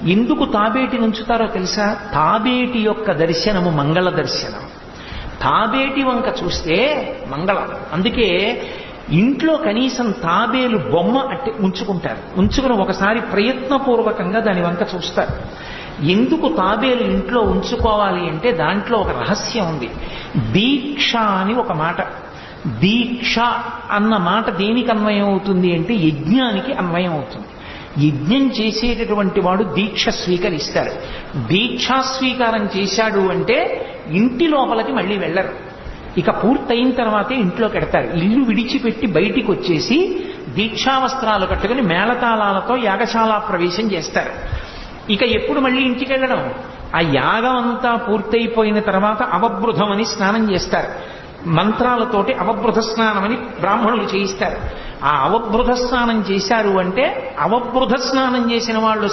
ఎందుకు తాబేటి నుంచుతారో తెలుసా? తాబేటి యొక్క దర్శనము మంగళ దర్శనం. తాబేటి వంక చూస్తే మంగళం. అందుకే ఇంట్లో కనీసం తాబేలు బొమ్మ అట్టి ఉంచుకుంటారు. ఉంచుకుని ఒకసారి ప్రయత్నపూర్వకంగా దాని వంక చూస్తారు. ఎందుకు తాబేలు ఇంట్లో ఉంచుకోవాలి అంటే దాంట్లో ఒక రహస్యం ఉంది. దీక్ష అని ఒక మాట. దీక్ష అన్న మాట దేనికి అన్వయం అవుతుంది అంటే యజ్ఞానికి అన్వయం అవుతుంది. యజ్ఞం చేసేటటువంటి వాడు దీక్ష స్వీకరిస్తాడు. దీక్షా స్వీకారం చేశాడు అంటే ఇంటి లోపలికి మళ్ళీ వెళ్ళరు. ఇక పూర్తయిన తర్వాతే ఇంట్లోకి ఎడతారు. ఇల్లు విడిచిపెట్టి బయటికి వచ్చేసి దీక్షావస్త్రాలు కట్టుకుని మేళతాళాలతో యాగశాల ప్రవేశం చేస్తారు. ఇక ఎప్పుడు మళ్ళీ ఇంటికి వెళ్ళడం? ఆ యాగం అంతా పూర్తయిపోయిన తర్వాత అవబృధం అని స్నానం చేస్తారు. మంత్రాలతోటి అవబృధ స్నానం అని బ్రాహ్మణులు చేయిస్తారు. ఆ అవబృధ స్నానం చేశారు అంటే అవబృధ స్నానం చేసిన వాళ్ళు